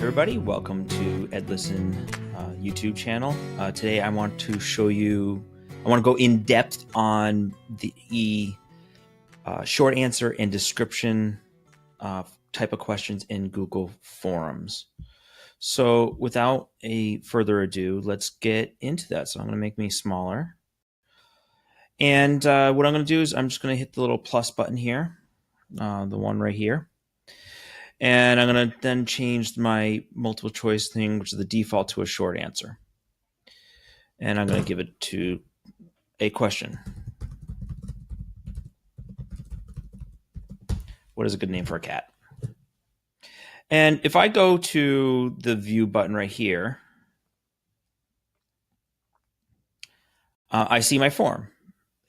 Everybody, welcome to Ed Listen YouTube channel. Today I want to show you, I want to go in depth on the short answer and description type of questions in Google Forums. So without a further ado, let's get into that. So I'm going to make me smaller. And what I'm going to do is I'm just going to hit the little plus button here, the one right here. And I'm going to then change my multiple choice thing, which is the default, to a short answer. And I'm going to give it to a question. What is a good name for a cat? And if I go to the view button right here, I see my form.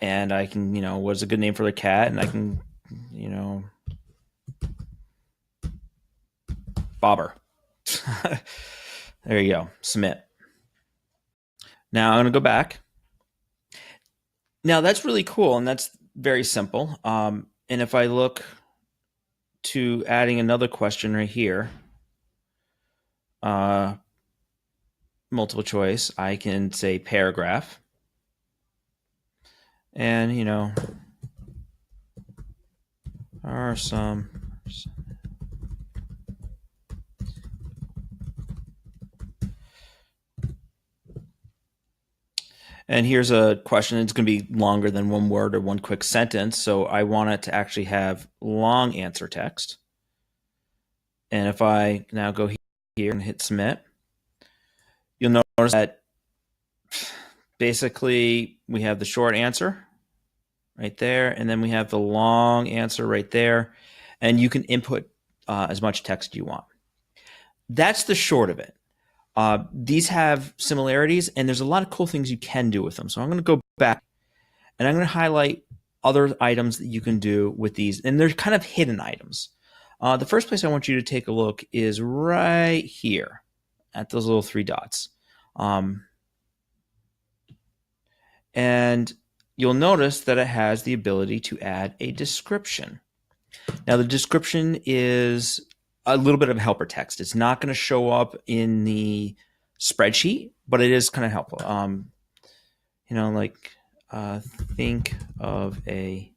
And I can, what is a good name for the cat? And I can, Bobber. There you go. Submit. Now I'm going to go back. Now that's really cool, and that's very simple. And if I look to adding another question right here, multiple choice, I can say paragraph. And, are some... And here's a question. It's going to be longer than one word or one quick sentence. So I want it to actually have long answer text. And if I now go here and hit submit, you'll notice that basically we have the short answer right there. And then we have the long answer right there. And you can input as much text you want. That's the short of it. These have similarities, and there's a lot of cool things you can do with them. So I'm going to go back, and I'm going to highlight other items that you can do with these, and they're kind of hidden items. The first place I want you to take a look is right here at those little three dots. And you'll notice that it has the ability to add a description. Now, the description is a little bit of helper text. It's not going to show up in the spreadsheet, but it is kind of helpful. Think of a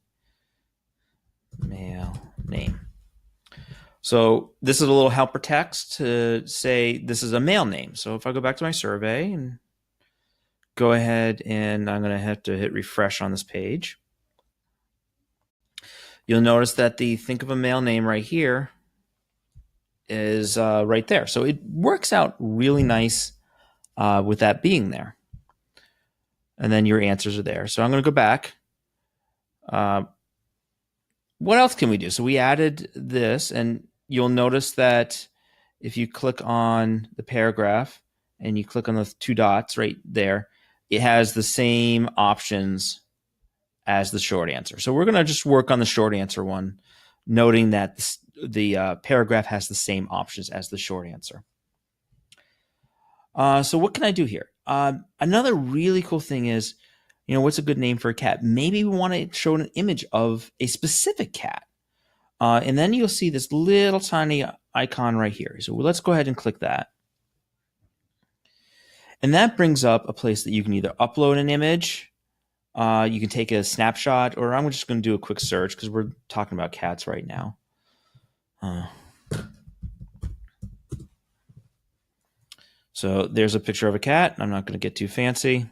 male name. So this is a little helper text to say this is a male name. So if I go back to my survey and go ahead, and I'm going to have to hit refresh on this page, you'll notice that the think of a male name right here is right there. So it works out really nice with that being there. And then your answers are there. So I'm going to go back. What else can we do? So we added this, and you'll notice that if you click on the paragraph and you click on the two dots right there, it has the same options as the short answer. So we're going to just work on the short answer one, noting that the paragraph has the same options as the short answer. So what can I do here? Another really cool thing is, what's a good name for a cat? Maybe we want to show an image of a specific cat. And then you'll see this little tiny icon right here. So let's go ahead and click that. And that brings up a place that you can either upload an image, you can take a snapshot, or I'm just going to do a quick search because we're talking about cats right now. So there's a picture of a cat. I'm not going to get too fancy.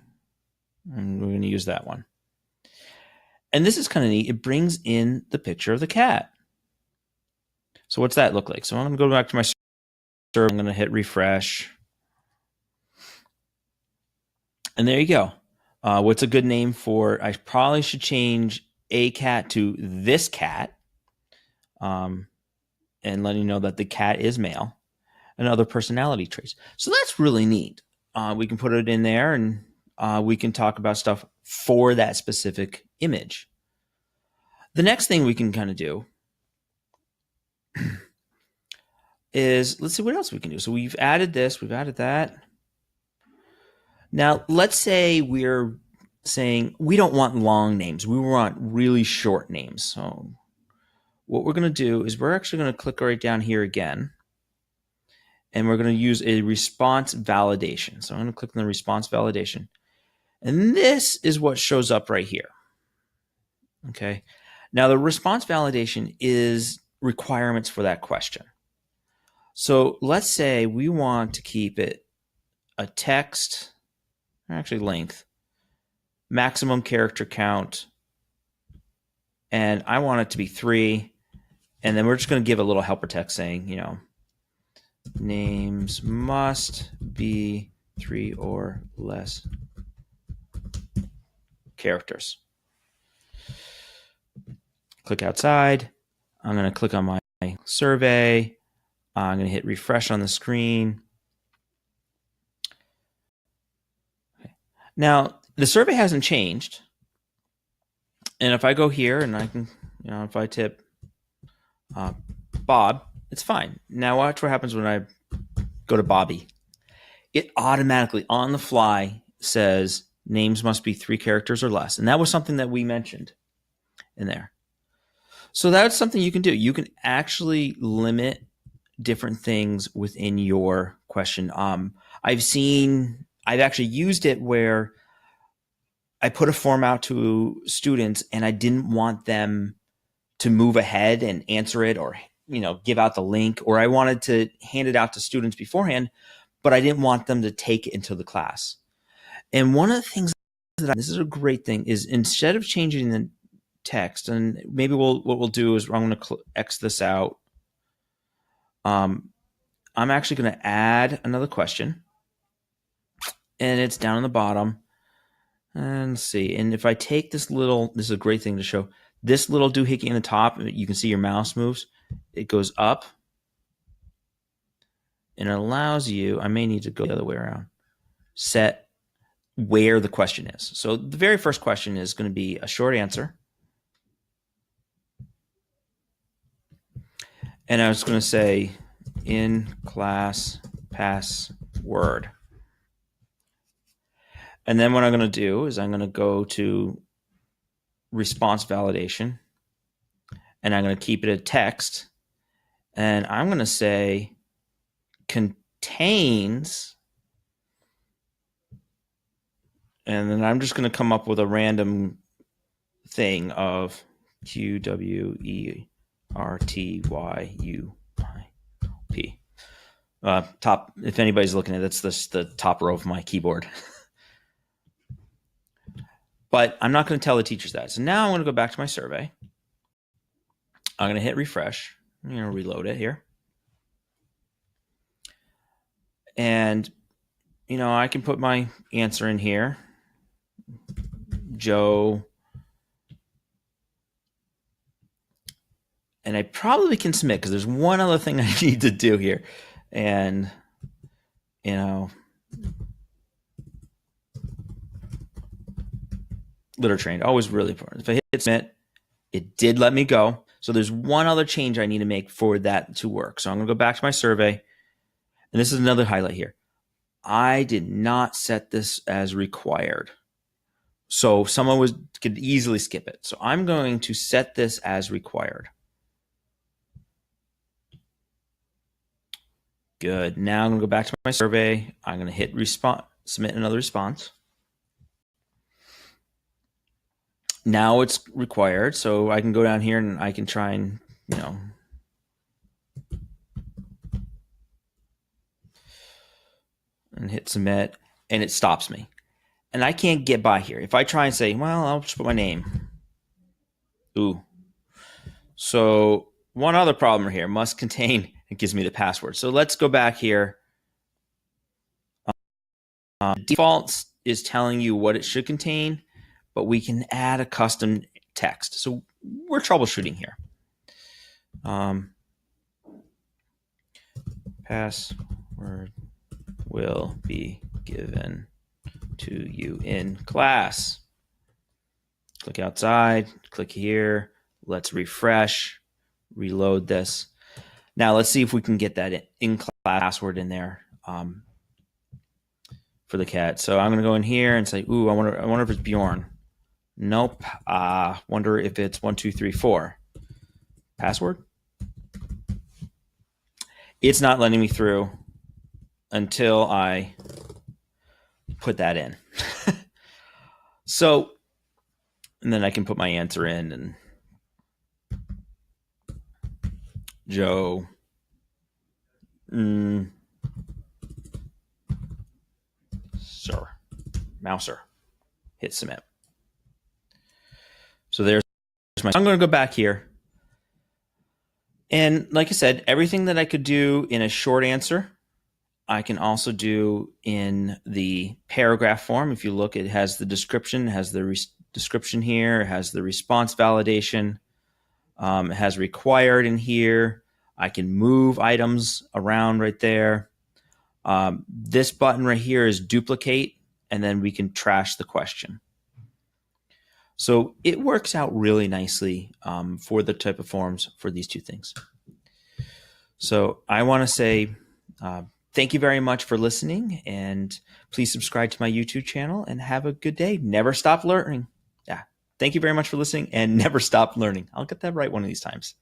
And we're going to use that one. And this is kind of neat. It brings in the picture of the cat. So what's that look like? So I'm going to go back to my server. I'm going to hit refresh. And there you go. What's a good name for, I probably should change a cat to this cat. And letting you know that the cat is male, and other personality traits. So that's really neat. We can put it in there, and we can talk about stuff for that specific image. The next thing we can kind of do is, let's see what else we can do. So we've added this, we've added that. Now, let's say we're saying we don't want long names. We want really short names. So what we're going to do is we're actually going to click right down here again. and we're going to use a response validation. So I'm going to click on the response validation. And this is what shows up right here. Okay. Now the response validation is requirements for that question. So let's say we want to keep it a text, or actually length, maximum character count, and I want it to be 3. And then we're just going to give a little helper text saying, you know, names must be 3 or less characters. Click outside. I'm going to click on my survey. I'm going to hit refresh on the screen. Okay. Now, the survey hasn't changed. And if I go here and I can, you know, if I tip Bob, it's fine. Now watch what happens when I go to Bobby. It automatically, on the fly, says names must be 3 characters or less. And that was something that we mentioned in there. So that's something you can do. You can actually limit different things within your question. I've actually used it where I put a form out to students and I didn't want them to move ahead and answer it or, you know, give out the link, or I wanted to hand it out to students beforehand, but I didn't want them to take it into the class. And one of the things this is a great thing, is instead of changing the text, and maybe what we'll do is I'm going to X this out. I'm actually going to add another question, and it's down on the bottom. And let's see. And if I take this is a great thing to show. This little doohickey in the top, you can see your mouse moves. It goes up, and it allows you, I may need to go the other way around, set where the question is. So the very first question is going to be a short answer. And I was going to say in class password. And then what I'm going to do is I'm going to go to response validation, and I'm going to keep it a text. And I'm going to say contains, and then I'm just going to come up with a random thing of QWERTYUP. Top, if anybody's looking at it, that's the top row of my keyboard. But I'm not going to tell the teachers that. So now I'm going to go back to my survey. I'm going to hit refresh. I'm going to reload it here. And, you know, I can put my answer in here. Joe. And I probably can submit because there's one other thing I need to do here. And, you know, litter trained, always really important. If I hit submit, it did let me go. So there's one other change I need to make for that to work. So I'm going to go back to my survey. And this is another highlight here. I did not set this as required. So someone could easily skip it. So I'm going to set this as required. Good. Now I'm going to go back to my survey. I'm going to hit submit another response. Now it's required. So I can go down here and I can try and, you know, and hit submit, and it stops me. And I can't get by here. If I try and say, well, I'll just put my name. Ooh. So one other problem here, must contain, it gives me the password. So let's go back here. Default is telling you what it should contain, but we can add a custom text. So we're troubleshooting here. Password will be given to you in class. Click outside, click here. Let's refresh, reload this. Now let's see if we can get that in-class password in there for the cat. So I'm going to go in here and say, ooh, I wonder if it's Bjorn. Nope. Wonder if it's 1234. Password. It's not letting me through. until I put that in. So, and then I can put my answer in, and Joe, sir, Mouser, hit submit. So there's my, I'm going to go back here. And like I said, everything that I could do in a short answer, I can also do in the paragraph form. If you look, it has the description, has the description here, it has the response validation, it has required in here. I can move items around right there. This button right here is duplicate, and then we can trash the question. So it works out really nicely for the type of forms for these two things. So I want to say thank you very much for listening, and please subscribe to my YouTube channel and have a good day. Never stop learning. Yeah. Thank you very much for listening, and never stop learning. I'll get that right one of these times.